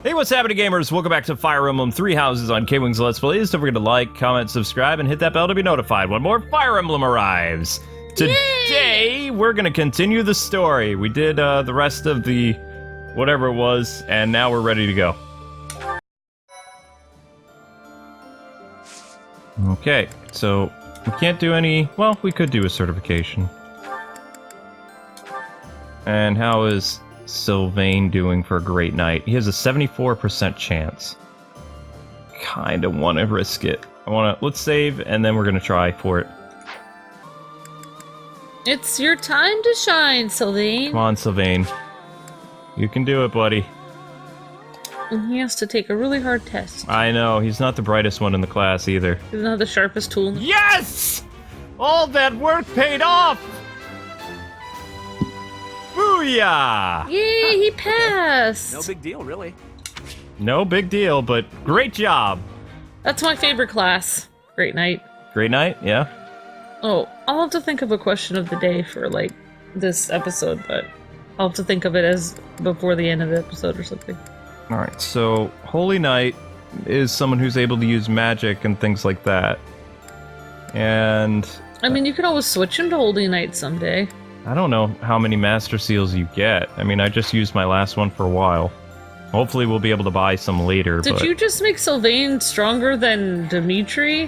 Hey, what's happening, gamers? Welcome back to Fire Emblem 3 Houses on Kwing's Let's Plays. Don't forget to like, comment, subscribe, and hit that bell to be notified when more Fire Emblem arrives. Today, we're going to continue the story. We did the rest of the whatever it was, and now we're ready to go. Okay, so we can't do any... Well, we could do a certification. And how is Sylvain doing for a great night? He has a 74% chance. Kinda want to risk it. Let's save, and then we're gonna try for it. It's your time to shine, Sylvain. Come on, Sylvain. You can do it, buddy. And he has to take a really hard test. I know, he's not the brightest one in the class either. He's not the sharpest tool. Yes! All that work paid off! Booyah! Yay, he passed! No big deal, really. No big deal, but great job. That's my favorite class. Great night. Great night, yeah? Oh, I'll have to think of a question of the day for, like, this episode, but I'll have to think of it as before the end of the episode or something. Alright, so Holy Knight is someone who's able to use magic and things like that. And... I mean, you could always switch into Holy Knight someday. I don't know how many Master Seals you get. I mean, I just used my last one for a while. Hopefully we'll be able to buy some later, Did you just make Sylvain stronger than Dimitri?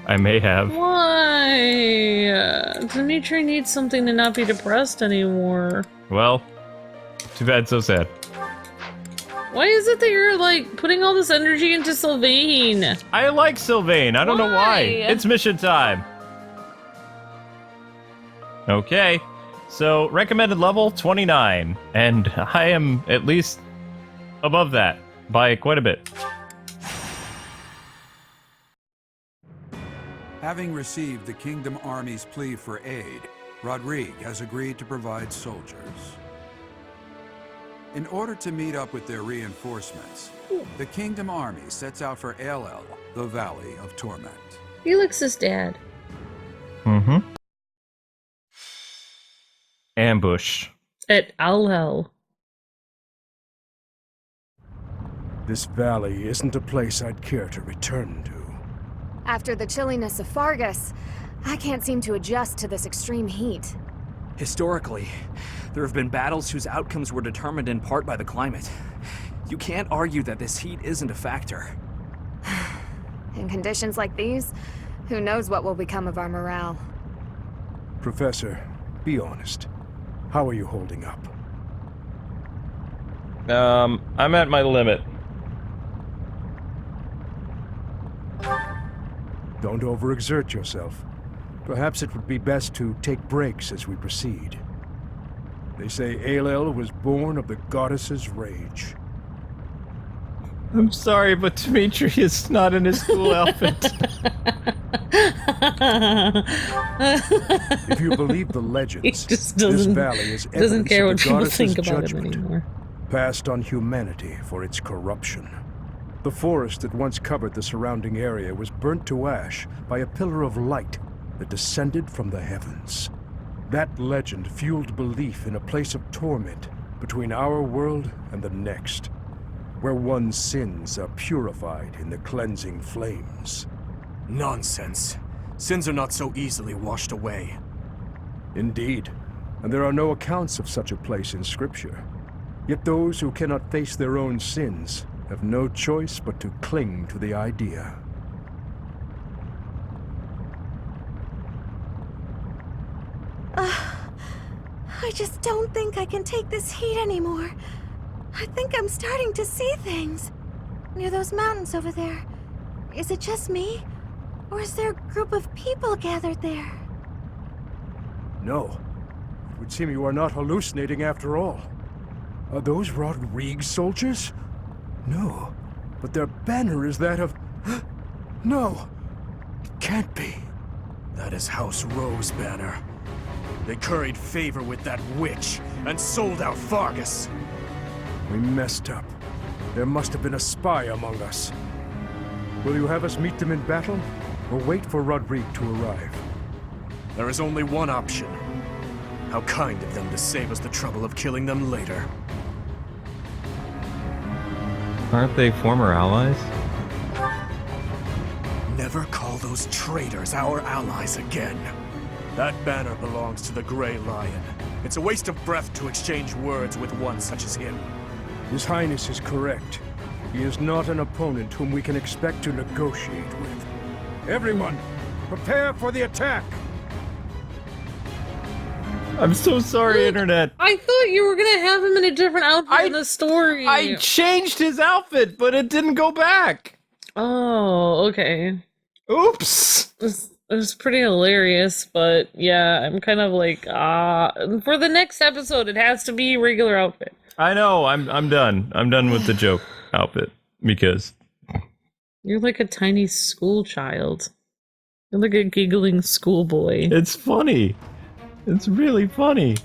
I may have. Why? Dimitri needs something to not be depressed anymore. Well, too bad, so sad. Why is it that you're, like, putting all this energy into Sylvain? I like Sylvain. I don't know why. It's mission time. Okay, so recommended level 29, and I am at least above that by quite a bit. Having received the Kingdom Army's plea for aid, Rodrigue has agreed to provide soldiers. In order to meet up with their reinforcements, the Kingdom Army sets out for Aiell, the Valley of Torment. Felix's dad. Mm-hmm. Ambush. At Aiell. This valley isn't a place I'd care to return to. After the chilliness of Fargus, I can't seem to adjust to this extreme heat. Historically, there have been battles whose outcomes were determined in part by the climate. You can't argue that this heat isn't a factor. In conditions like these, who knows what will become of our morale. Professor, be honest. How are you holding up? I'm at my limit. Don't overexert yourself. Perhaps it would be best to take breaks as we proceed. They say Aiell was born of the goddess's rage. I'm sorry, but Dimitri is not in his school outfit. If you believe the legends, just this valley is doesn't evidence care of what the people goddess's think about him judgment, anymore. passed on humanity for its corruption. The forest that once covered the surrounding area was burnt to ash by a pillar of light that descended from the heavens. That legend fueled belief in a place of torment between our world and the next, where one's sins are purified in the cleansing flames. Nonsense. Sins are not so easily washed away. Indeed, and there are no accounts of such a place in Scripture. Yet those who cannot face their own sins have no choice but to cling to the idea. I just don't think I can take this heat anymore. I think I'm starting to see things. Near those mountains over there. Is it just me? Or is there a group of people gathered there? No. It would seem you are not hallucinating after all. Are those Rodrigue soldiers? No. But their banner is that of... No! It can't be. That is House Rowe's banner. They curried favor with that witch and sold out Fargus. We messed up. There must have been a spy among us. Will you have us meet them in battle, or wait for Rodrigue to arrive? There is only one option. How kind of them to save us the trouble of killing them later. Aren't they former allies? Never call those traitors our allies again. That banner belongs to the Grey Lion. It's a waste of breath to exchange words with one such as him. His Highness is correct. He is not an opponent whom we can expect to negotiate with. Everyone, prepare for the attack! I'm so sorry, Internet. I thought you were gonna have him in a different outfit in the story. I changed his outfit, but it didn't go back. Oh, okay. Oops. It was pretty hilarious, but yeah, I'm kind of like, for the next episode, it has to be a regular outfit. I know. I'm done. I'm done with the joke outfit because You're like a tiny school child. You're like a giggling schoolboy. it's funny. It's really funny.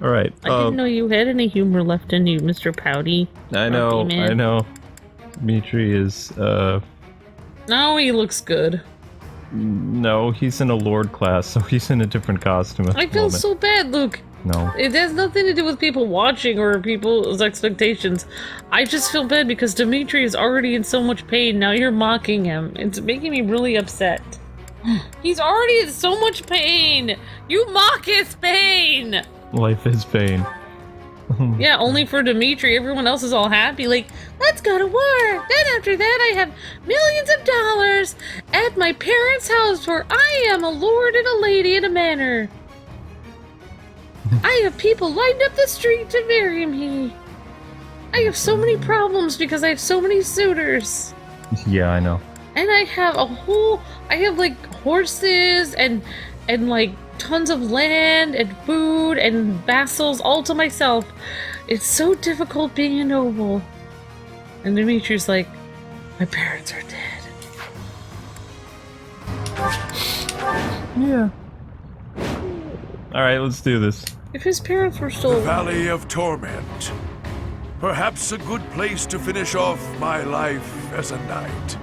All right. I didn't know you had any humor left in you, Mr. Pouty. I know. Grumpy man. I know. Dimitri is. No, he looks good. No, he's in a Lord class, so he's in a different costume. At I the feel moment. so bad, Luke. No. It has nothing to do with people watching or people's expectations. I just feel bad because Dimitri is already in so much pain. Now you're mocking him. It's making me really upset. He's already in so much pain. You mock his pain. Life is pain. Yeah, only for Dimitri. Everyone else is all happy. Like, let's go to war. Then after that, I have millions of dollars at my parents' house where I am a lord and a lady in a manor. I have people lined up the street to marry me. I have so many problems because I have so many suitors. Yeah, I know. And I have like horses and like tons of land and food and vassals all to myself. It's so difficult being a noble. And Dimitri's like, my parents are dead. Yeah. All right, let's do this. If his parents were still The alive. Valley of Torment. Perhaps a good place to finish off my life as a knight.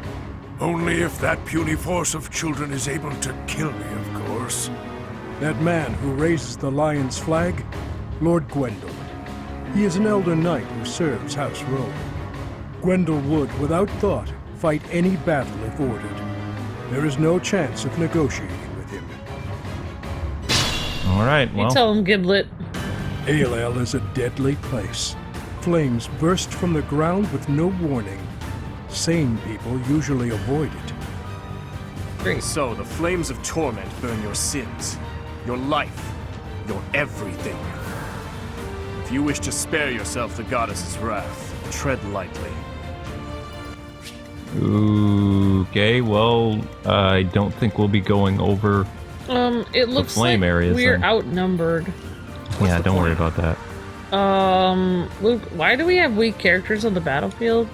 Only if that puny force of children is able to kill me, of course. That man who raises the lion's flag, Lord Gwendal. He is an elder knight who serves House Rome. Gwendal would, without thought, fight any battle if ordered. There is no chance of negotiating with him. All right, You well. tell him, Giblet. Aiell is a deadly place. Flames burst from the ground with no warning. Sane people usually avoid it. Great. So, the flames of torment burn your sins, your life, your everything. If you wish to spare yourself the goddess's wrath, tread lightly. Okay, well, I don't think we'll be going over. It looks flame like areas, we're then. outnumbered. Yeah, don't worry about that. Luke, why do we have weak characters on the battlefield?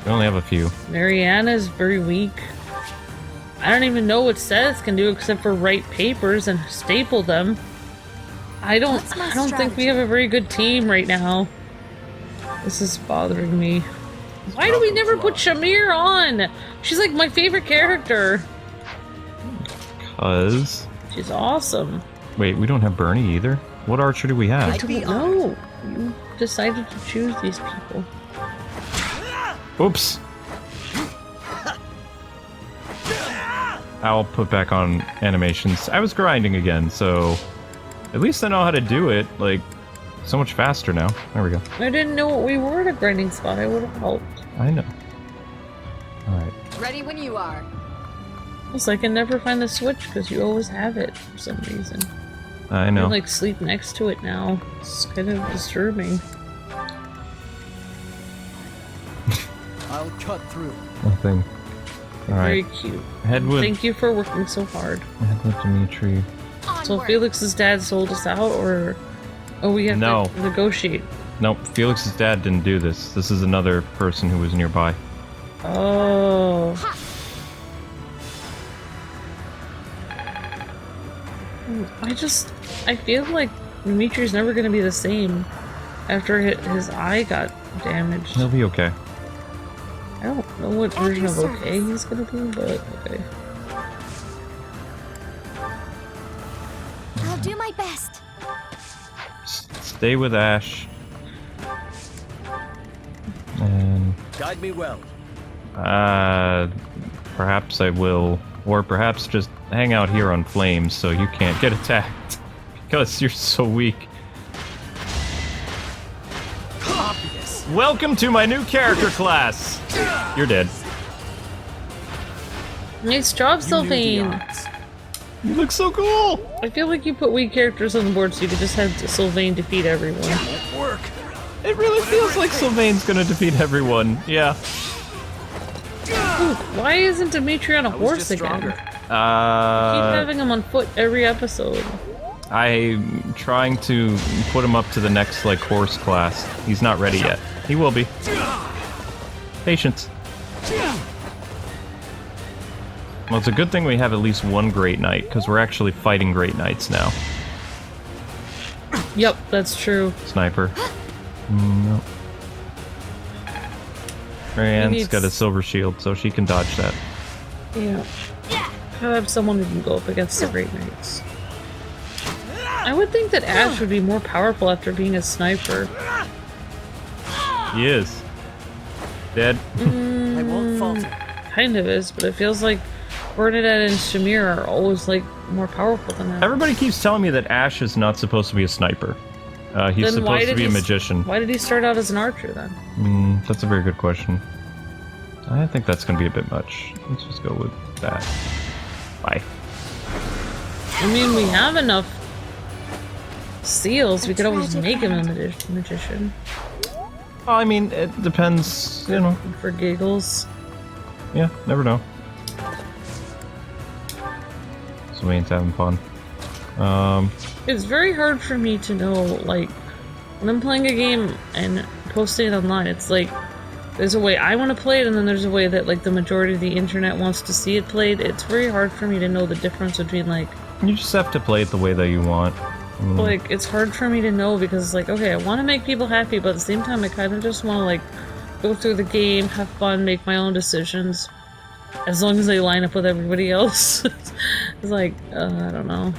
We only have a few. Mariana is very weak. I don't even know what Seth can do except for write papers and staple them. I don't What's my think we strategy? have a very good team right now. This is bothering me. Why do we never put Shamir on? She's like my favorite character. Cause. She's awesome. Wait, we don't have Bernie either? What archer do we have? I don't know. You decided to choose these people. Oops. I'll put back on animations. I was grinding again, so at least I know how to do it, like, so much faster now. There we go. I didn't know what we were at a grinding spot. I would have helped. I know. Alright. Ready when you are. Plus, I can never find the switch because you always have it for some reason. I I know. like sleep next to it now. It's kind of disturbing. I'll cut through. Nothing. Very Alright. cute. Head with, Thank you for working so hard. head with Dimitri. So Onward. Felix's dad sold us out, or we have No. to negotiate? Nope, Felix's dad didn't do this. This is another person who was nearby. Oh. I feel like Dimitri's never gonna be the same after his eye got damaged. He'll be okay. I don't know what version of okay he's gonna be, but okay. I'll do my best. Stay with Ash. And Guide me well. Perhaps I will. Or perhaps just hang out here on flames so you can't get attacked. Because you're so weak. Obvious. Welcome to my new character class! You're dead. Nice job, Sylvain. You look so cool! I feel like you put weak characters on the board so you could just have Sylvain defeat everyone. Work. It really feels like Sylvain's gonna defeat everyone. Yeah. Ooh, why isn't Dimitri on a horse again? Keep having him on foot every episode. I'm trying to put him up to the next, like, horse class. He's not ready yet. He will be. Patience. Well, it's a good thing we have at least one Great Knight, because we're actually fighting Great Knights now. Yep, that's true. Sniper. No. Marianne's got a silver shield, so she can dodge that. Yeah. Gotta have someone who can go up against the Great Knights. I would think that Ash would be more powerful after being a sniper. He is. Dead. I won't falter. Kind of is, but it feels like Bernadette and Shamir are always, like, more powerful than Ash. Everybody keeps telling me that Ash is not supposed to be a sniper. He's Then why supposed to did be a he magician. Why did he start out as an archer, then? That's a very good question. I think that's going to be a bit much. Let's just go with that. Bye. I mean, we have enough seals. We could always make him a magician. Well, I mean, it depends, you know. For giggles. Yeah, never know. Sylvain's having fun. It's very hard for me to know, like, when I'm playing a game and posting it online, it's like, there's a way I want to play it, and then there's a way that, like, the majority of the internet wants to see it played. It's very hard for me to know the difference between, like... You just have to play it the way that you want. Like, it's hard for me to know because it's like, okay, I want to make people happy, but at the same time, I kind of just want to, like, go through the game, have fun, make my own decisions. As long as they line up with everybody else. It's like, I don't know.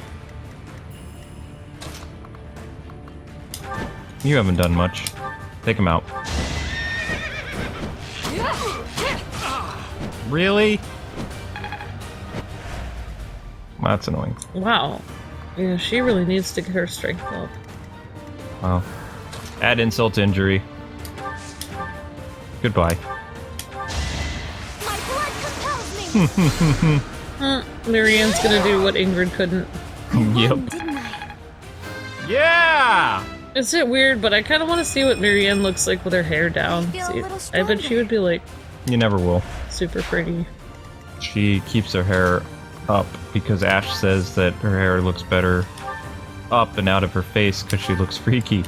You haven't done much. Take him out. Really? That's annoying. Wow. Yeah, she really needs to get her strength up. Wow. Add insult to injury. Goodbye. My blood compels me. Marianne's gonna do what Ingrid couldn't. Yep. Didn't I? Yeah! Is it weird? But I kind of want to see what Marianne looks like with her hair down. I feel a little I bet she would be like You never will. super pretty. She keeps her hair up because Ash says that her hair looks better up and out of her face because she looks freaky.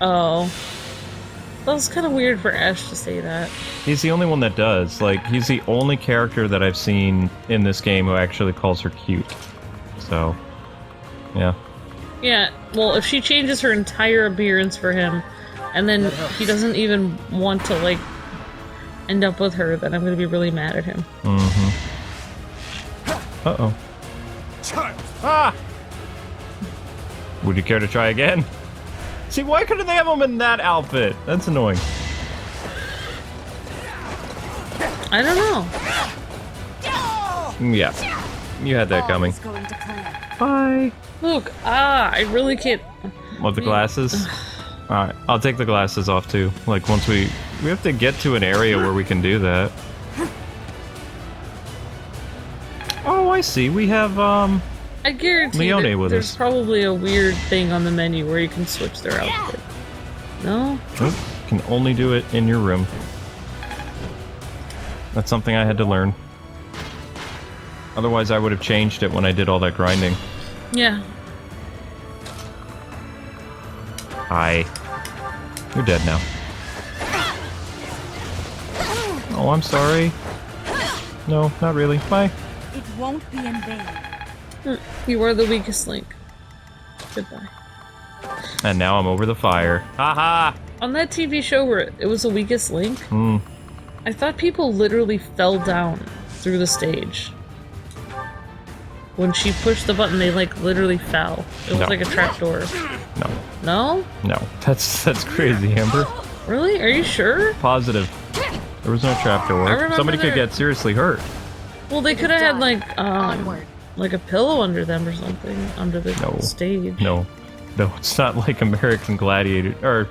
Oh. That was kind of weird for Ash to say that. He's the only one that does. Like, he's the only character that I've seen in this game who actually calls her cute. So, yeah. Yeah, well, if she changes her entire appearance for him, and then he doesn't even want to, like, end up with her, then I'm gonna be really mad at him. Uh-oh. Ah! Would you care to try again? See, why couldn't they have him in that outfit? That's annoying. I don't know. Yeah. You had that coming. Always going to plan. Bye. Look, I really can't... Want the glasses? Alright, I'll take the glasses off too. Like, once we have to get to an area where we can do that. Oh, I see. We have, I guarantee Leone with there's us. probably a weird thing on the menu where you can switch their outfit. No? Nope. Can only do it in your room. That's something I had to learn. Otherwise, I would have changed it when I did all that grinding. Yeah. Hi. You're dead now. Oh, I'm sorry. No, not really. Bye. It won't be in vain. You are the weakest link. Goodbye. And now I'm over the fire. Haha! On that TV show where it was the weakest link, Hmm. I thought people literally fell down through the stage. When she pushed the button, they like literally fell. It was No. like a trapdoor. No. No? No. That's crazy, Amber. Really? Are you sure? Positive. There was no I trapdoor. remember Somebody could there- get seriously hurt. Well, they could have had Onward. like a pillow under them or something under the No. stage. No, it's not like American Gladiator, or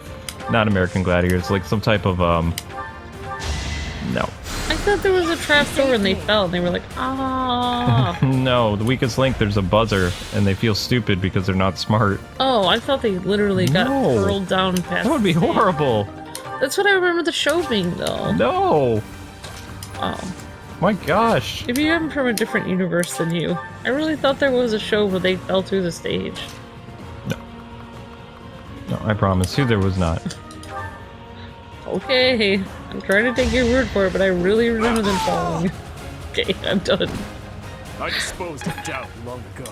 not American Gladiator. It's like some type of No. I thought there was a trapdoor and they fell and they were like, ah. No, the weakest link. There's a buzzer, and they feel stupid because they're not smart. Oh, I thought they literally got No. hurled down past. That would be the stage. horrible. That's what I remember the show being, though. No. Oh. My gosh. Maybe I'm from a different universe than you. I really thought there was a show where they fell through the stage. No, I promise you there was not. Okay, I'm trying to take your word for it, but I really remember them falling. Okay, I'm done. I disposed of doubt long ago.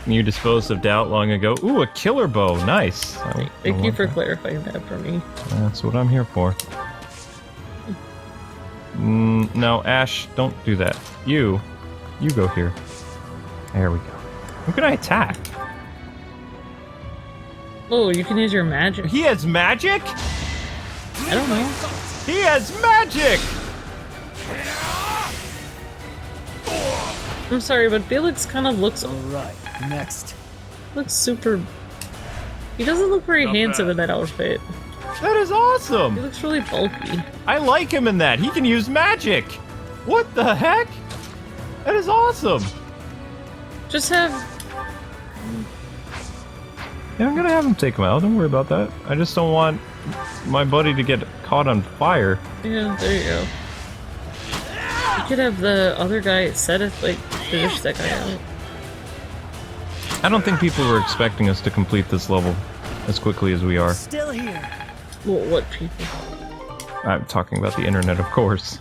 You disposed of doubt long ago. Ooh, a killer bow. Nice. Thank you for clarifying that for me. That's what I'm here for. No, Ash, don't do that. You go here. There we go. Who can I attack? Oh, you can use your magic. He has magic? I don't know. He has magic! I'm sorry, but Felix kind of looks Alright, next. super. He doesn't look very Not handsome bad. in that outfit. That is awesome! He looks really bulky. I like him in that. He can use magic. What the heck? That is awesome. Just have. Yeah, I'm gonna have him take him out. Don't worry about that. I just don't want my buddy to get caught on fire. Yeah, there you go. You could have the other guy set it, like, finish that guy out. I don't think people were expecting us to complete this level as quickly as we are. Still here. Well, what people? I'm talking about the internet, of course.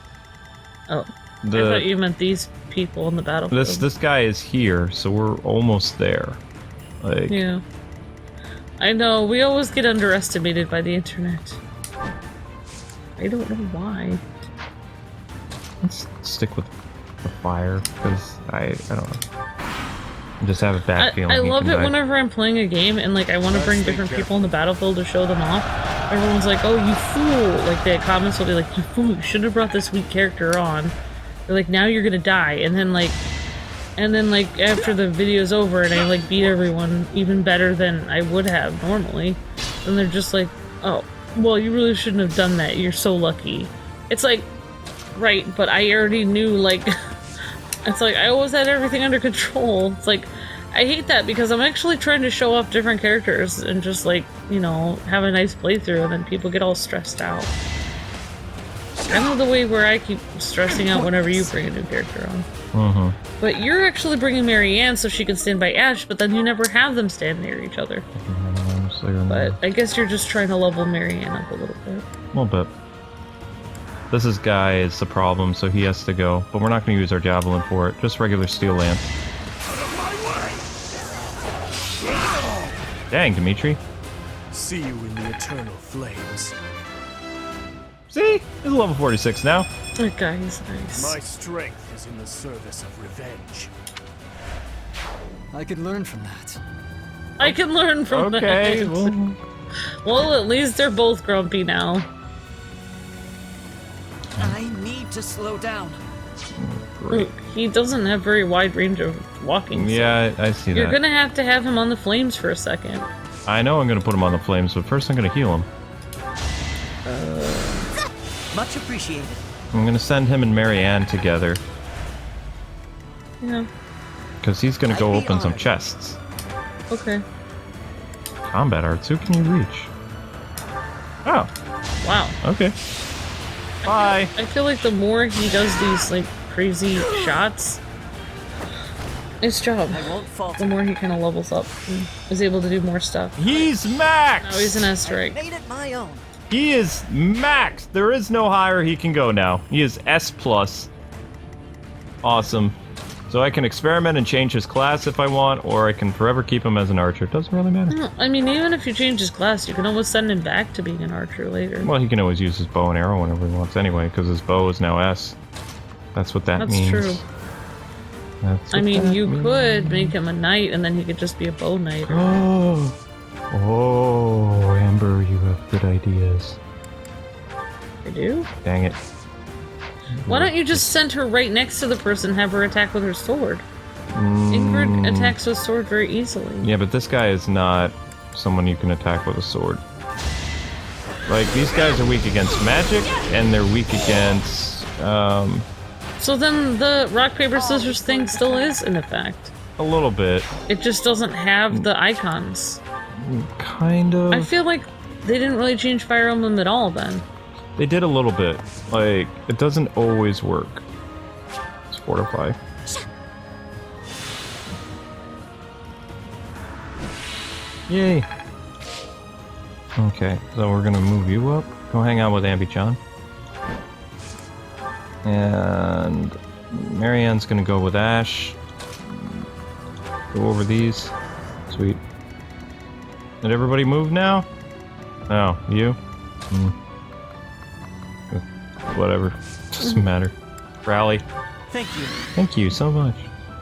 Oh. I thought you meant these people on the battlefield. This guy is here, so we're almost there. Like, Yeah. I know, we always get underestimated by the internet. I don't know why. let's stick with the fire, because I don't know. I just have a bad feeling. I he love can it die. whenever I'm playing a game and like I want to bring different people on the battlefield to show them off. Everyone's like, "Oh, you fool!" Like the comments will be like, "You fool! You should have brought this weak character on." They're like, "Now you're gonna die," and then like after the video's over and I like beat everyone even better than I would have normally, then they're just like, "Oh, well, you really shouldn't have done that. You're so lucky." It's like, right, but I already knew like. It's like, I always had everything under control. It's like, I hate that because I'm actually trying to show off different characters and just like, you know, have a nice playthrough and then people get all stressed out. I know the way where I keep stressing out whenever you bring a new character on. But you're actually bringing Marianne so she can stand by Ash, but then you never have them stand near each other. But I guess you're just trying to level Marianne up a little bit. A little bit. This guy is the problem, so he has to go. But we're not going to use our javelin for it. Just regular steel lance. Dang, Dimitri. See you in the eternal flames. See? He's level 46 now. That guy is nice. My strength is in the service of revenge. I could learn from that. I can learn from Okay, that. Well, at least they're both grumpy now. I need to slow down. great. He doesn't have very wide range of walking. So Yeah, I see you're that. gonna have to have him on the flames for a second. I know I'm going to put him on the flames, but first I'm going to heal him. Much appreciated. I'm going to send him and Marianne together, Yeah. because he's going to go I'd be open some honored. chests. Okay. Combat arts, who can you reach? Oh, Wow. okay. Bye. I feel like the more he does these like crazy shots, nice job. I won't The falter. more he kind of levels up and is able to do more stuff. He's max! Now he's an S-rank. Made it my own. He is max! There is no higher he can go now. He is S+. Awesome. So I can experiment and change his class if I want, or I can forever keep him as an archer. It doesn't really matter. No, I mean, even if you change his class, you can always send him back to being an archer later. Well, he can always use his bow and arrow whenever he wants anyway, because his bow is now S. That's what that That's means. true. That's I what mean, that you means. could make him a knight, and then he could just be a bow knight. Oh, Amber, you have good ideas. I do? Dang it. Why don't you just send her right next to the person and have her attack with her sword? Ingrid attacks with sword very easily. Yeah, but this guy is not someone you can attack with a sword. Like, these guys are weak against magic, and they're weak against, So then the rock, paper, scissors thing still is in effect. a little bit. It just doesn't have the icons. Kind of. I feel like they didn't really change Fire Emblem at all then. They did a little bit. Like, it doesn't always work. It's fortify. Yay! Okay, so we're gonna move you up. Go hang out with AmbyChan. And Marianne's gonna go with Ash. Go over these. Sweet. Did everybody move now? Oh, you? Whatever. Doesn't matter. Rally. Thank you. Thank you so much.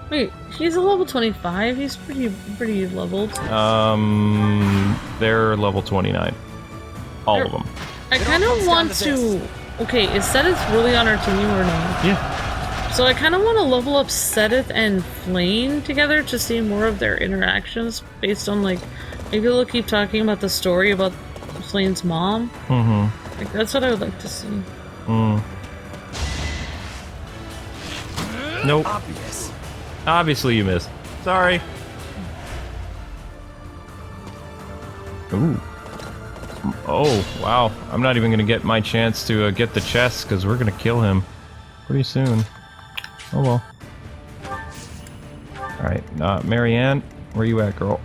Wait, he's a level 25. He's pretty leveled. They're level 29. All of them. I kind of want to. Okay, is Sedith really on our team or no? Yeah. So I kind of want to level up Sedith and Flame together to see more of their interactions based on, like, maybe they'll keep talking about the story about Flame's mom. Mm-hmm. Like, that's what I would like to see. Nope. Obvious. Obviously you missed. Sorry. Ooh. Oh, wow. I'm not even going to get my chance to get the chest because we're going to kill him pretty soon. Oh well. Alright, Marianne, where you at, girl?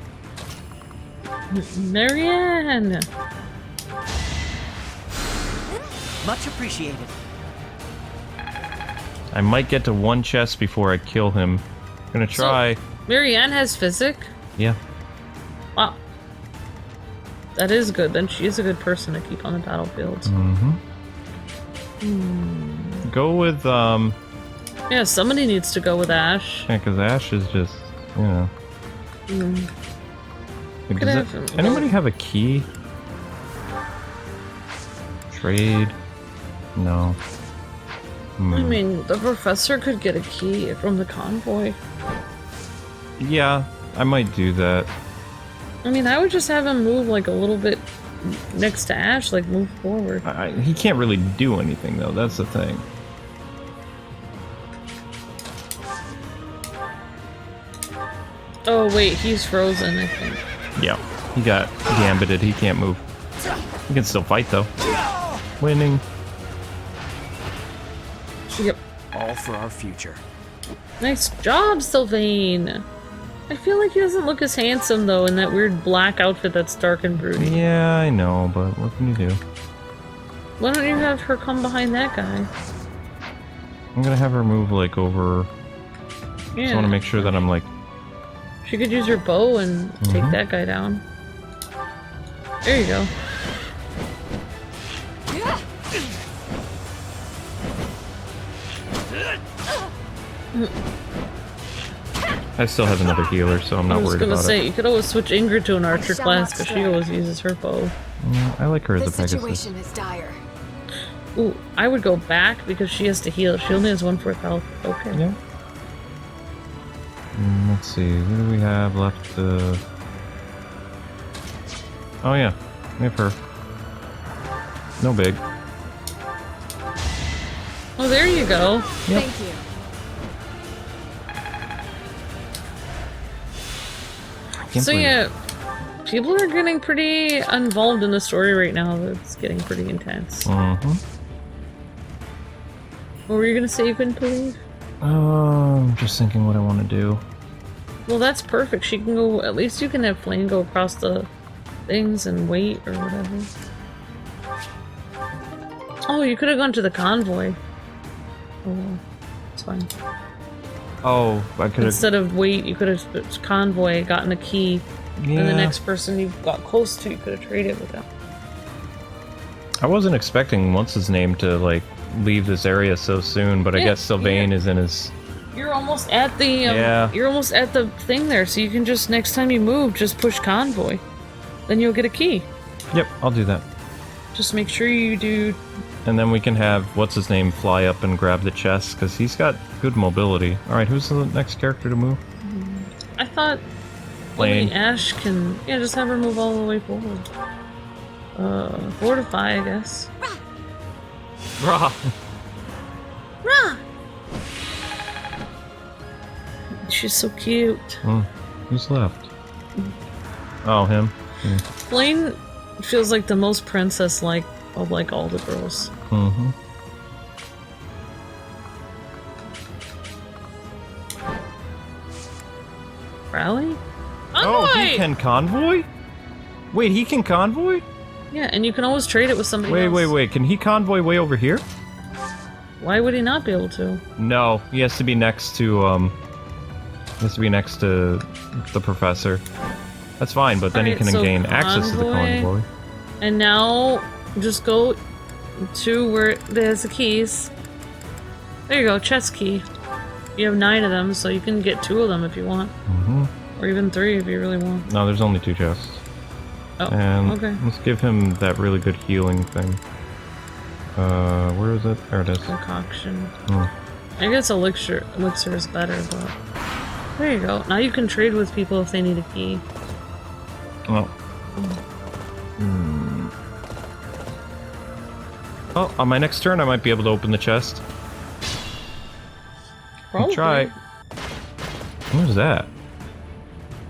Marianne! Much appreciated. I might get to one chest before I kill him. Gonna try. So, Marianne has physic? Yeah. Wow. That is good. Then she is a good person to keep on the battlefield. Go with, Yeah, somebody needs to go with Ash. yeah, because Ash is just, you know. Like, Could does have- anybody have a key? Trade? No. I mean, the professor could get a key from the convoy. Yeah, I might do that. I mean, I would just have him move like a little bit next to Ash, like move forward. He can't really do anything, though. That's the thing. Oh wait, he's frozen, I think. Yeah, he got gambited. He can't move. He can still fight, though. Winning. Yep. All for our future. Nice job, Sylvain! I feel like he doesn't look as handsome, though, in that weird black outfit that's dark and broody. Yeah, I know, but what can you do? Why don't you have her come behind that guy? I'm gonna have her move, like, over... Yeah. Just want to make sure that I'm, like... She could use her bow and take that guy down. There you go. I still have another healer, so I'm not worried about I was gonna say, it. you could always switch Ingrid to an archer shall class, not because she stray. always uses her bow. I like her as The a Pegasus. situation is dire. Ooh, I would go back because she has to heal. She only has 1/4 health. Okay. Yeah. Let's see, what do we have left? Oh yeah, we have her. No big. Oh, there you go. Yep. Thank you. Can't So believe it. yeah, people are getting pretty involved in the story right now. It's getting pretty intense. Mm-hmm. What were you gonna say you couldn't believe? I'm just thinking what I want to do. Well, that's perfect. She can go. At least you can have Flame go across the things and wait or whatever. Oh, you could have gone to the convoy. Oh, well, it's fine. Oh, I could have. Instead of wait, you could have convoy, gotten a key, Yeah. and the next person you got close to, you could have traded with them. I wasn't expecting what's his name to like leave this area so soon, but I Yeah, guess Sylvain yeah. is in his. You're almost at the Yeah. You're almost at the thing there, so you can just next time you move, just push convoy, then you'll get a key. Yep, I'll do that. Just make sure you do And then we can have, what's his name, fly up and grab the chest, because he's got good mobility. Alright, who's the next character to move? I thought Lane. only Ash can... Yeah, just have her move all the way forward. Fortify, I guess. Rah! Rah! She's so cute. Who's left? Oh, him. Flame feels like the most princess-like of like all the girls. Mm-hmm. Rally? Oh, Convoy! he can convoy? Wait, he can convoy? Yeah, and you can always trade it with somebody else. Wait. Can he convoy way over here? Why would he not be able to? No, he has to be next to, the professor. That's fine, but then he Alright, can so gain access to the convoy. And now, just go to where there's the keys. There you go, chest key. You have 9 of them, so you can get 2 of them if you want. Mm-hmm. Or even 3 if you really want. No, there's only 2 chests. Oh, And okay. let's give him that really good healing thing. Where is it? There it is. Concoction. Hmm. I guess elixir is better, but... There you go. Now you can trade with people if they need a key. Oh. Oh, on my next turn I might be able to open the chest. Probably. Try. What is that?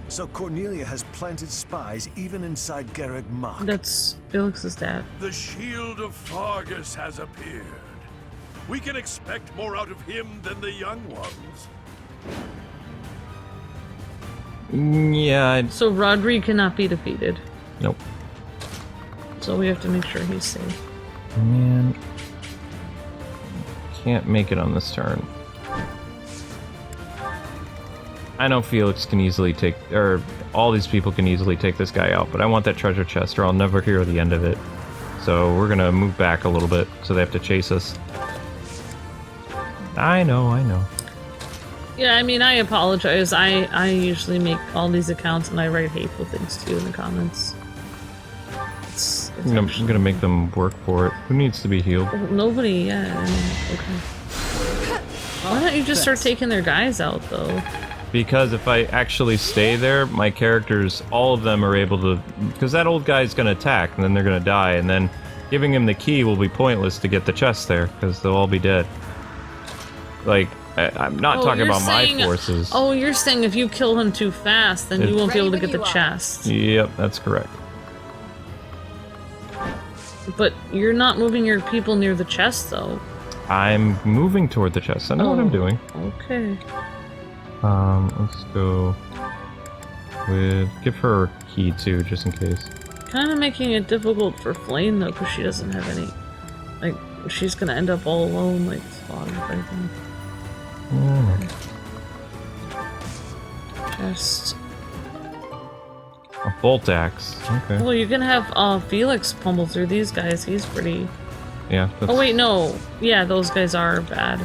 So Cornelia has planted spies even inside Garreg Mach. That's Felix's dad. The shield of Fargus has appeared. We can expect more out of him than the young ones. Yeah, So Rodrigue cannot be defeated. nope. So we have to make sure he's safe. Man. Can't make it on this turn. I know Felix can easily take, or all these people can easily take this guy out, but I want that treasure chest or I'll never hear the end of it. So we're gonna move back a little bit so they have to chase us. I know. Yeah, I mean, I apologize. I usually make all these accounts and I write hateful things to you in the comments. It's I'm gonna make them work for it. Who needs to be healed? Nobody, yeah. I mean, okay. Why don't you just start taking their guys out, though? Because if I actually stay there, my characters, all of them are able to... Because that old guy's gonna attack, and then they're gonna die, and then giving him the key will be pointless to get the chest there, because they'll all be dead. Like, I'm not talking about my forces. Oh, you're saying if you kill him too fast, then you won't be able to get the chest. Yep, that's correct. But you're not moving your people near the chest, though. I'm moving toward the chest. I know what I'm doing. Okay. Let's go with... Give her a key, too, just in case. Kind of making it difficult for Flame, though, because she doesn't have any... Like, she's gonna end up all alone, like, spotting everything. Chest. A bolt axe. Okay. Well, you can have Felix pummel through these guys. He's pretty... Yeah. That's... Oh, wait, no. Yeah, those guys are bad.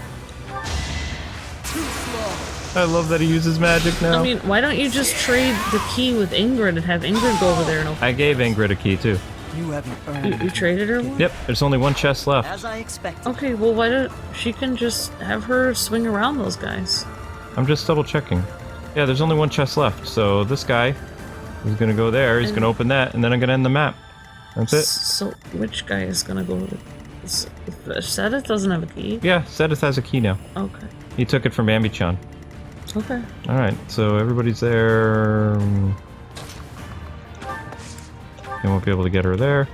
I love that he uses magic now. I mean, why don't you just trade the key with Ingrid and have Ingrid go over there and open I gave Ingrid a key, too. You haven't earned You traded her one? Yep, there's only one chest left. as I expected. Okay, well, why don't... She can just have her swing around those guys. I'm just double checking. Yeah, there's only one chest left, so this guy is gonna go there, he's gonna open that, and then I'm gonna end the map. That's it. So, which guy is gonna go with it? Sedith doesn't have a key? Yeah, Sedith has a key now. Okay. He took it from AmbyChan. Okay. Alright, so everybody's there. They won't be able to get her there.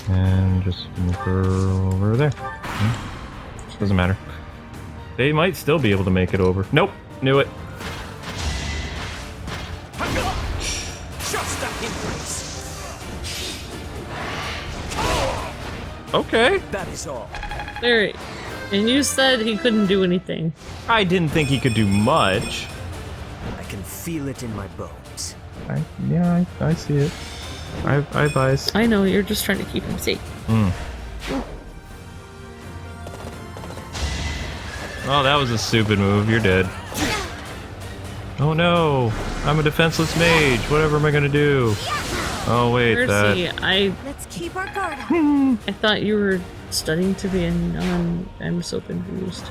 And just move her over there. Doesn't matter. They might still be able to make it over. Nope, knew it. Just a hindrance. Okay. That is all. There. And you said he couldn't do anything. I didn't think he could do much. I can feel it in my bones. I see it. I have eyes. I know, you're just trying to keep him safe. Oh, that was a stupid move. You're dead. Oh no! I'm a defenseless mage. Whatever am I gonna do? Oh wait, Mercy, Let's keep our guard up. I thought you were studying to be a nun. I'm so confused.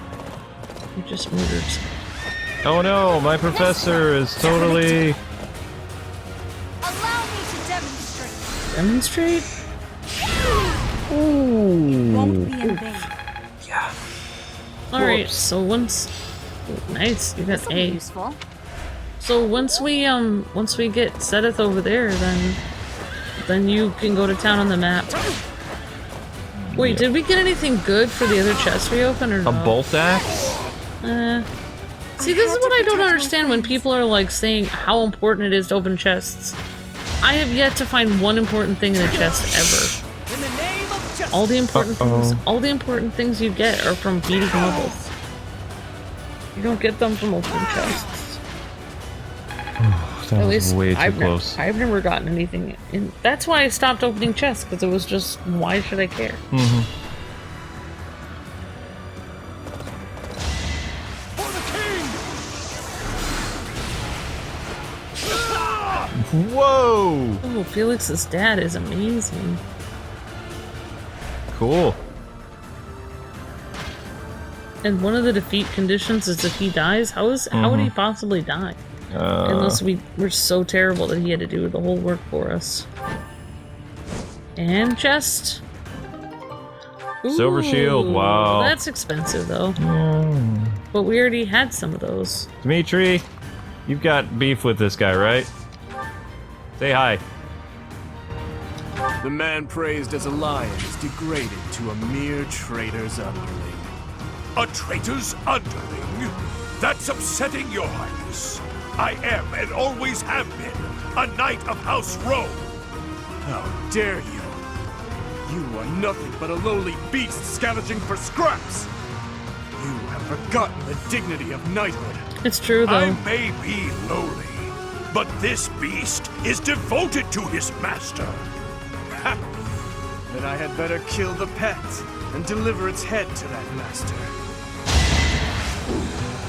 You just murdered someone. Oh no, my professor is totally... Allow me to demonstrate. Demonstrate? Won't be in vain. Alright, so once... Oh, nice, you got This'll be A. useful. So once we get Sedith over there, then you can go to town on the map. Wait, did we get anything good for the other chest we opened or A no? bolt axe? See, this is what I don't understand when people are like saying how important it is to open chests. I have yet to find one important thing in a chest ever. In the name of justice. All the important things you get are from beating levels. You don't get them from opening chests. That At was least way too I've close. I've never gotten anything in. That's why I stopped opening chests, because it was just, why should I care? Whoa! Oh, Felix's dad is amazing. Cool. And one of the defeat conditions is if he dies, how would he possibly die? Unless we were so terrible that he had to do the whole work for us. And chest. Silver shield, wow. That's expensive though. But we already had some of those. Dimitri, you've got beef with this guy, right? Say hi. The man praised as a lion is degraded to a mere traitor's underling. A traitor's underling? That's upsetting, Your Highness. I am and always have been a knight of House Rome. How dare you! You are nothing but a lowly beast scavenging for scraps! You have forgotten the dignity of knighthood. It's true though. I may be lowly, but this beast is devoted to his master. Then I had better kill the pet and deliver its head to that master.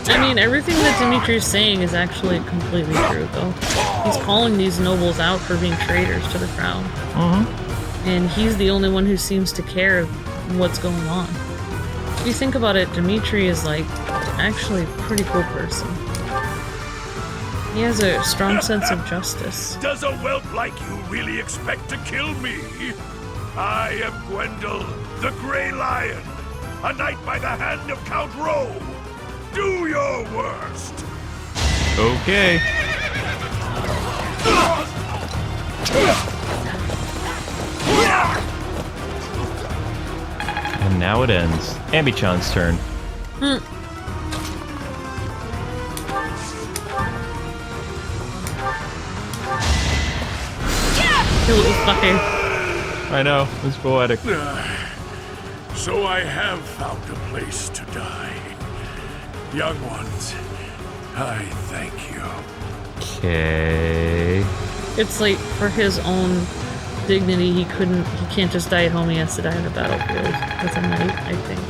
I mean, everything that Dimitri's saying is actually completely true, though. He's calling these nobles out for being traitors to the crown. And he's the only one who seems to care what's going on. If you think about it, Dimitri is, like, actually a pretty cool person. He has a strong sense of justice. Does a whelp like you really expect to kill me? I am Gwendal, the Grey Lion, a knight by the hand of Count Rome. Do your worst! Okay. And now it ends. AmbyChan's turn. Kill this fucker. I know, it's poetic. So I have found a place to die. Young ones, I thank you. Okay. It's like, for his own dignity, he can't just die at home, he has to die on the battlefield. As a knight, I think.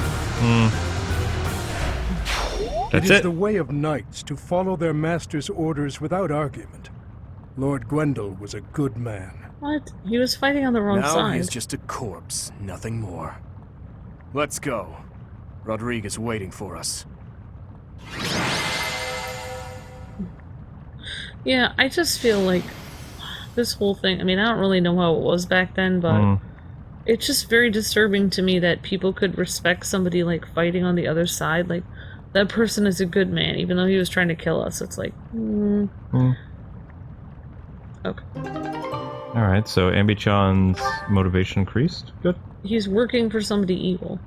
That's It is it. the way of knights to follow their master's orders without argument. Lord Gwendal was a good man. What? He was fighting on the wrong Now side. he's just a corpse, nothing more. Let's go. Rodrigue is waiting for us. Yeah, I just feel like this whole thing, I mean, I don't really know how it was back then, but it's just very disturbing to me that people could respect somebody, like, fighting on the other side. Like, that person is a good man, even though he was trying to kill us. It's like, Okay. Alright, so AmbyChan's motivation increased. Good. He's working for somebody evil.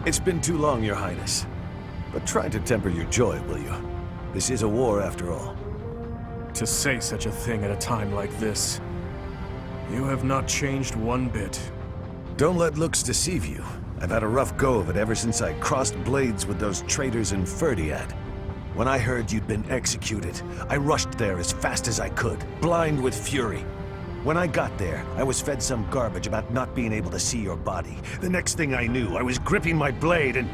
It's been too long, Your Highness. But try to temper your joy, will you? This is a war, after all. To say such a thing at a time like this. You have not changed one bit. Don't let looks deceive you. I've had a rough go of it ever since I crossed blades with those traitors in Ferdiad. When I heard you'd been executed, I rushed there as fast as I could, blind with fury. When I got there, I was fed some garbage about not being able to see your body. The next thing I knew, I was gripping my blade and...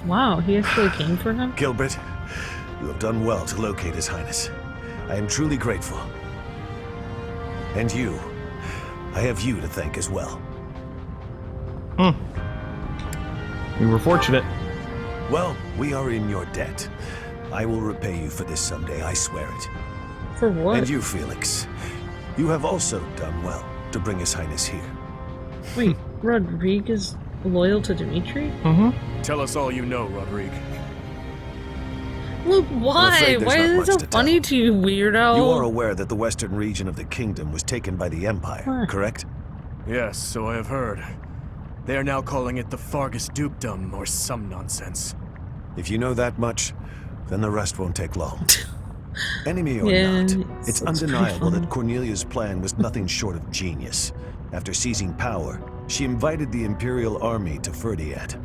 Wow, he actually came for him? Gilbert, you have done well to locate His Highness. I am truly grateful. And you, I have you to thank as well. We were fortunate. Well, we are in your debt. I will repay you for this someday, I swear it. For what? And you, Felix. You have also done well to bring His Highness here. Wait, Rodrigue is loyal to Dimitri? Tell us all you know, Rodrigue. Look, why? afraid there's Why not is much it so to funny tell. to you, weirdo? You are aware that the western region of the kingdom was taken by the Empire, Huh. correct? Yes, so I have heard. They are now calling it the Fargus Dukedom, or some nonsense. If you know that much, then the rest won't take long. Enemy or Yeah, not, it's it's pretty undeniable funny. that Cornelia's plan was nothing short of genius. After seizing power, she invited the Imperial Army to Ferdiad.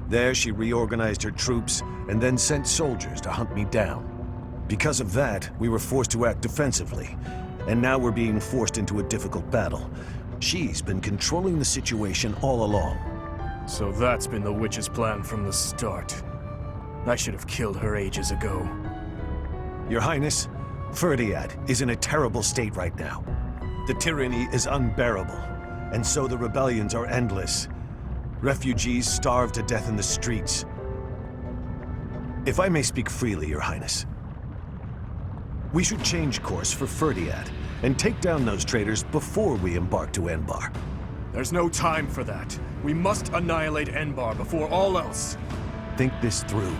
There she reorganized her troops and then sent soldiers to hunt me down. Because of that, we were forced to act defensively, and now we're being forced into a difficult battle. She's been controlling the situation all along. So that's been the witch's plan from the start. I should have killed her ages ago. Your Highness, Ferdiad is in a terrible state right now. The tyranny is unbearable, and so the rebellions are endless. Refugees starve to death in the streets. If I may speak freely, Your Highness, we should change course for Ferdiad and take down those traitors before we embark to Enbar. There's no time for that. We must annihilate Enbar before all else. Think this through.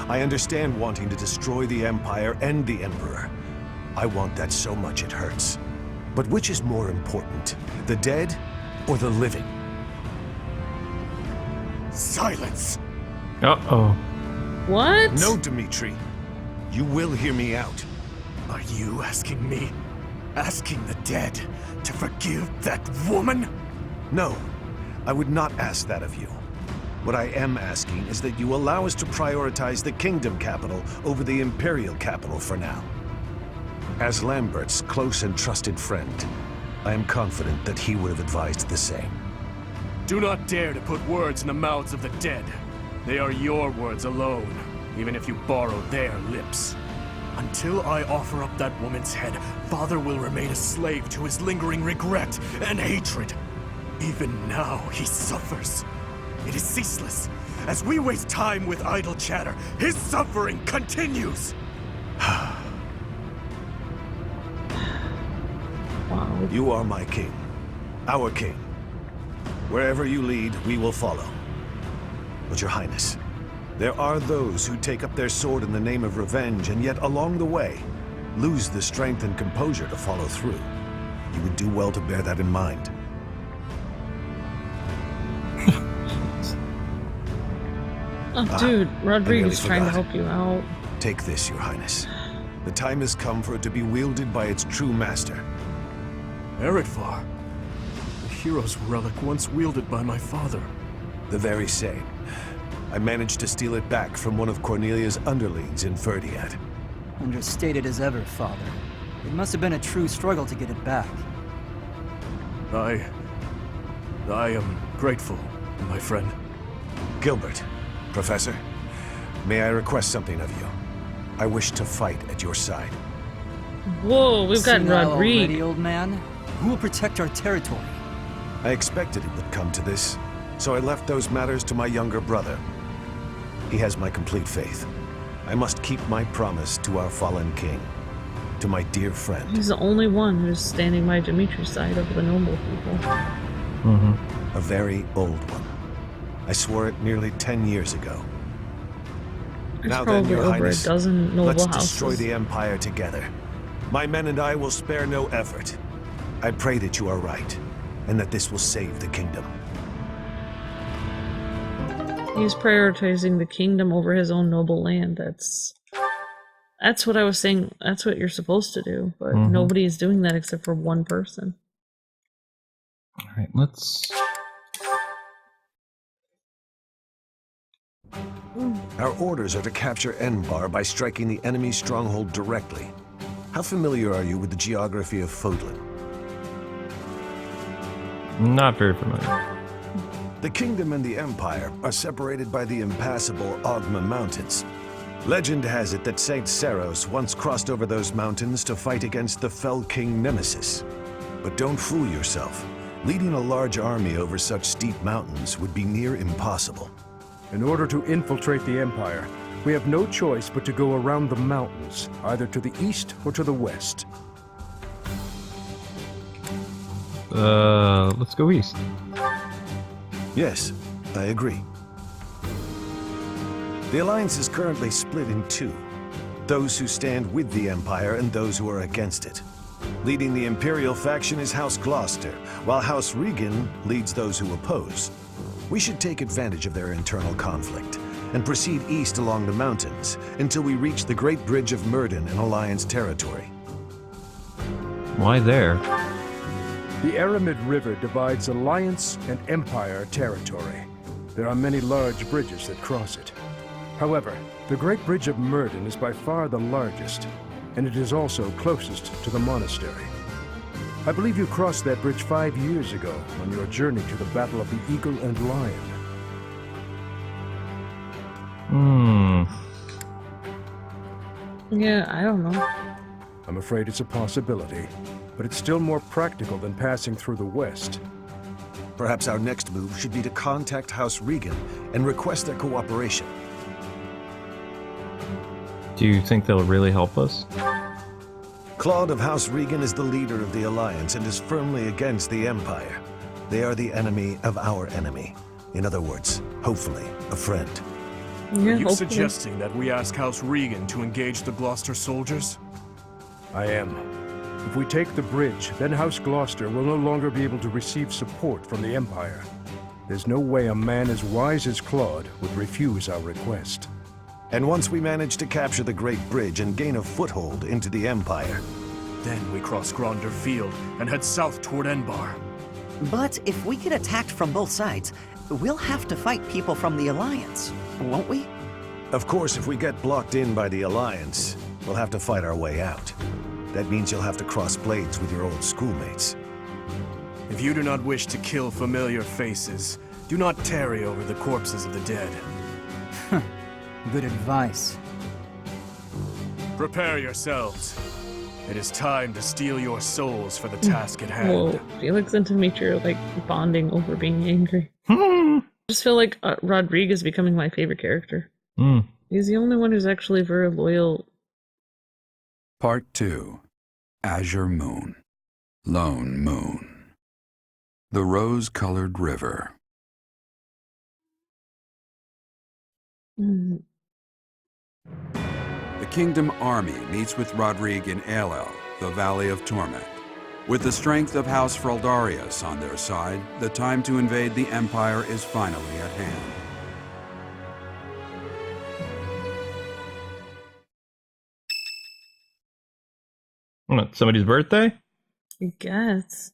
I understand wanting to destroy the Empire and the Emperor. I want that so much it hurts. But which is more important, the dead or the living? Silence! Uh-oh. What? No, Dimitri. You will hear me out. Are you asking me? Asking the dead to forgive that woman? No, I would not ask that of you. What I am asking is that you allow us to prioritize the kingdom capital over the imperial capital for now. As Lambert's close and trusted friend, I am confident that he would have advised the same. Do not dare to put words in the mouths of the dead. They are your words alone, even if you borrow their lips. Until I offer up that woman's head, Father will remain a slave to his lingering regret and hatred. Even now, he suffers. It is ceaseless. As we waste time with idle chatter, his suffering continues. Wow. You are my king, our king. Wherever you lead, we will follow. But Your Highness, there are those who take up their sword in the name of revenge and yet along the way, lose the strength and composure to follow through. You would do well to bear that in mind. Oh, dude, Rodrigue nearly is trying to forgot. help you out. Take this, Your Highness. The time has come for it to be wielded by its true master. Eredvar, the hero's relic once wielded by my father. The very same. I managed to steal it back from one of Cornelia's underlings in Ferdiad. Understated as ever, Father. It must have been a true struggle to get it back. I am grateful, my friend. Gilbert, Professor, may I request something of you? I wish to fight at your side. Whoa, we've got Senile already, Rodrigue. old man. Who will protect our territory? I expected it would come to this, so I left those matters to my younger brother. He has my complete faith. I must keep my promise to our fallen king, to my dear friend. He's the only one who's standing by Dimitri's side of the noble people. A very old one. I swore it nearly 10 years ago. There's Now then, probably Your over Highness, a dozen noble let's houses. destroy the Empire together. My men and I will spare no effort. I pray that you are right, and that this will save the kingdom. He's prioritizing the kingdom over his own noble land. That's what I was saying. That's what you're supposed to do, but nobody is doing that except for one person. All right, let's... Our orders are to capture Enbar by striking the enemy's stronghold directly. How familiar are you with the geography of Fódlan? Not very familiar. The kingdom and the empire are separated by the impassable Ogma Mountains. Legend has it that Saint Seiros once crossed over those mountains to fight against the fell king Nemesis. But don't fool yourself. Leading a large army over such steep mountains would be near impossible. In order to infiltrate the Empire, we have no choice but to go around the mountains, either to the east or to the west. Let's go east. Yes, I agree. The Alliance is currently split in two. Those who stand with the Empire and those who are against it. Leading the Imperial faction is House Gloucester, while House Regan leads those who oppose. We should take advantage of their internal conflict and proceed east along the mountains until we reach the Great Bridge of Myrden in Alliance territory. Why there? The Aramid River divides Alliance and Empire territory. There are many large bridges that cross it. However, the Great Bridge of Myrden is by far the largest, and it is also closest to the monastery. I believe you crossed that bridge 5 years ago on your journey to the Battle of the Eagle and Lion. Yeah, I don't know. I'm afraid it's a possibility, but it's still more practical than passing through the west. Perhaps our next move should be to contact House Regan and request their cooperation. Do you think they'll really help us? Claude of House Regan is the leader of the Alliance and is firmly against the Empire. They are the enemy of our enemy. In other words, hopefully, a friend. Yeah, Are you hopefully. suggesting that we ask House Regan to engage the Gloucester soldiers? I am. If we take the bridge, then House Gloucester will no longer be able to receive support from the Empire. There's no way a man as wise as Claude would refuse our request. And once we manage to capture the Great Bridge and gain a foothold into the Empire, Then we cross Gronder Field and head south toward Enbar. But if we get attacked from both sides, we'll have to fight people from the Alliance, won't we? of course, if we get blocked in by the Alliance, we'll have to fight our way out. That means you'll have to cross blades with your old schoolmates. If you do not wish to kill familiar faces, do not tarry over the corpses of the dead. Good advice. Prepare yourselves. It is time to steel your souls for the task at hand. Whoa, Felix and Dimitri are like bonding over being angry. I just feel like Rodrigue is becoming my favorite character. He's the only one who's actually very loyal. Part 2. Azure Moon. Lone Moon. The Rose-Colored River. The Kingdom Army meets with Rodrigue in Aiell, the Valley of Torment. With the strength of House Fraldarius on their side, the time to invade the Empire is finally at hand. What, somebody's birthday? I guess.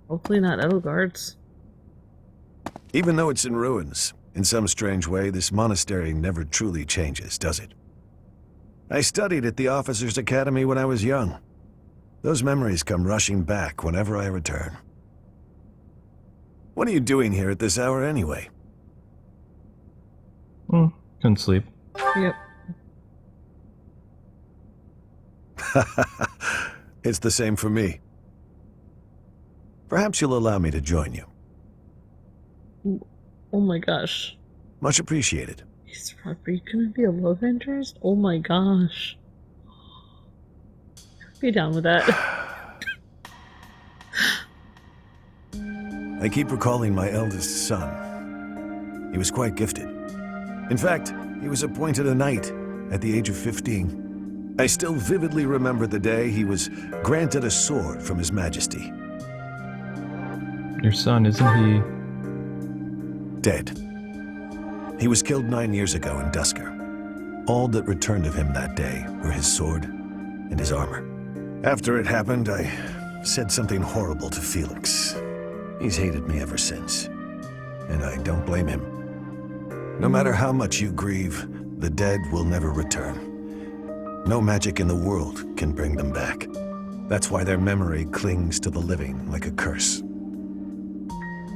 Hopefully not Edelgard's. Even though it's in ruins, in some strange way, this monastery never truly changes, does it? I studied at the Officers' Academy when I was young. Those memories come rushing back whenever I return. What are you doing here at this hour anyway? Couldn't sleep. Yep. It's the same for me. Perhaps you'll allow me to join you. Oh my gosh. Much appreciated. Is Rodrigue gonna be a love interest? Oh my gosh. I'd be down with that. I keep recalling my eldest son. He was quite gifted. In fact, he was appointed a knight at the age of 15. I still vividly remember the day he was granted a sword from His Majesty. Your son, isn't he? Dead. He was killed 9 years ago in Dusker. All that returned of him that day were his sword and his armor. After it happened, I said something horrible to Felix. He's hated me ever since, and I don't blame him. No matter how much you grieve, the dead will never return. No magic in the world can bring them back. That's why their memory clings to the living like a curse.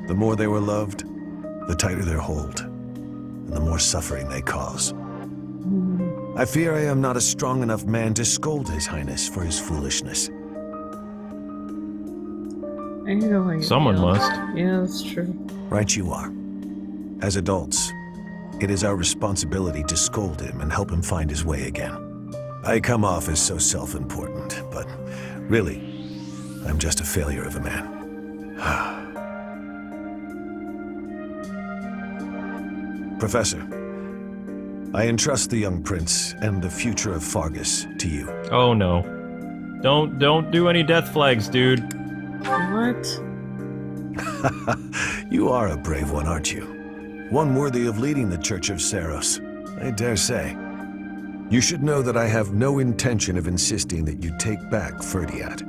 The more they were loved, the tighter their hold, and the more suffering they cause. I fear I am not a strong enough man to scold His Highness for his foolishness. I know how you Someone feel. must. Yeah, that's true. Right you are. As adults, it is our responsibility to scold him and help him find his way again. I come off as so self-important, but really, I'm just a failure of a man. Professor, I entrust the young prince and the future of Fargus to you. Oh no. Don't do any death flags, dude. What? You are a brave one, aren't you? One worthy of leading the Church of Seiros, I dare say. You should know that I have no intention of insisting that you take back Ferdiat.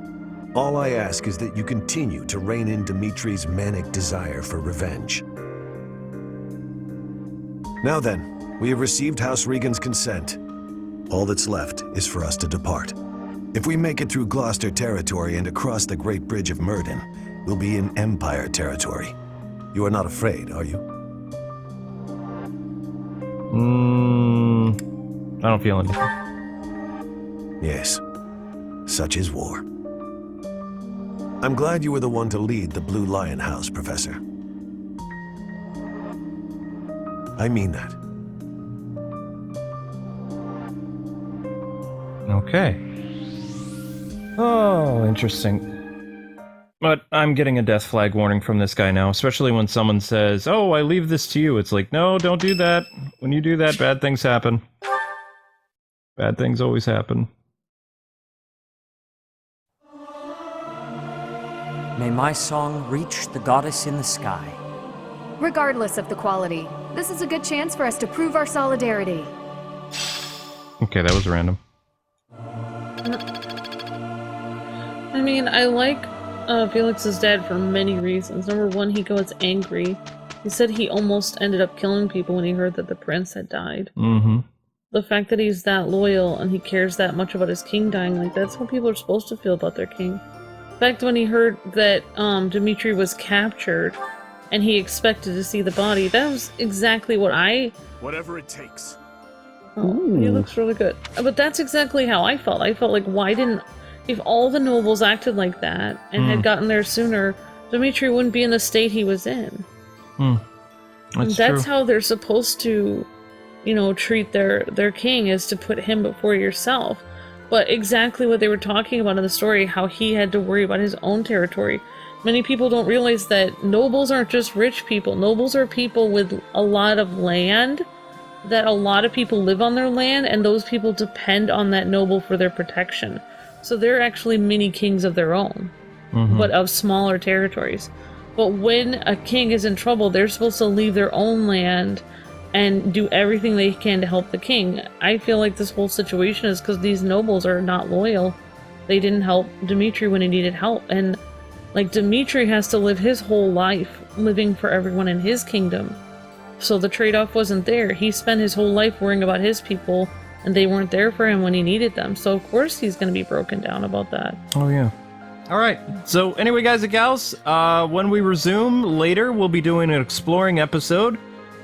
All I ask is that you continue to rein in Dimitri's manic desire for revenge. Now then, we have received House Regan's consent. All that's left is for us to depart. If we make it through Gloucester territory and across the Great Bridge of Myrddin, we'll be in Empire territory. You are not afraid, are you? I don't feel anything. Yes. Such is war. I'm glad you were the one to lead the Blue Lion House, Professor. I mean that. Okay. Oh, interesting. But I'm getting a death flag warning from this guy now, especially when someone says, "Oh, I leave this to you." It's like, no, don't do that. When you do that, bad things happen. Bad things always happen. May my song reach the goddess in the sky. Regardless of the quality, this is a good chance for us to prove our solidarity. Okay, that was random. I mean, I like Felix's dad for many reasons. Number one, he goes angry. He said he almost ended up killing people when he heard that the prince had died. Mm-hmm. The fact that he's that loyal and he cares that much about his king dying, like, that's how people are supposed to feel about their king. The fact when he heard that Dimitri was captured and he expected to see the body, that was exactly what I... Whatever it takes. Oh, he looks really good. But that's exactly how I felt. I felt like, why didn't... If all the nobles acted like that and had gotten there sooner, Dimitri wouldn't be in the state he was in. That's true. how they're supposed to, you know, treat their king, is to put him before yourself. But exactly what they were talking about in the story, how he had to worry about his own territory. Many people don't realize that nobles aren't just rich people. Nobles are people with a lot of land, that a lot of people live on their land, and those people depend on that noble for their protection. So they're actually mini kings of their own, but of smaller territories. But when a king is in trouble, they're supposed to leave their own land and do everything they can to help the king. I feel like this whole situation is because these nobles are not loyal. They didn't help Dimitri when he needed help. And, like, Dimitri has to live his whole life living for everyone in his kingdom. So the trade-off wasn't there. He spent his whole life worrying about his people, and they weren't there for him when he needed them. So of course he's going to be broken down about that. Oh, yeah. All right. So anyway, guys and gals, when we resume later, we'll be doing an exploring episode.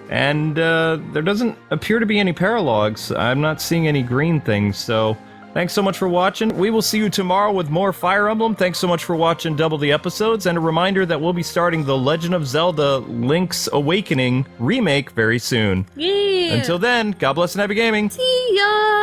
And there doesn't appear to be any paralogs. I'm not seeing any green things, so thanks so much for watching. We will see you tomorrow with more Fire Emblem. Thanks so much for watching double the episodes, and a reminder that we'll be starting the Legend of Zelda Link's Awakening remake very soon. Yeah! Until then, God bless and happy gaming! See ya!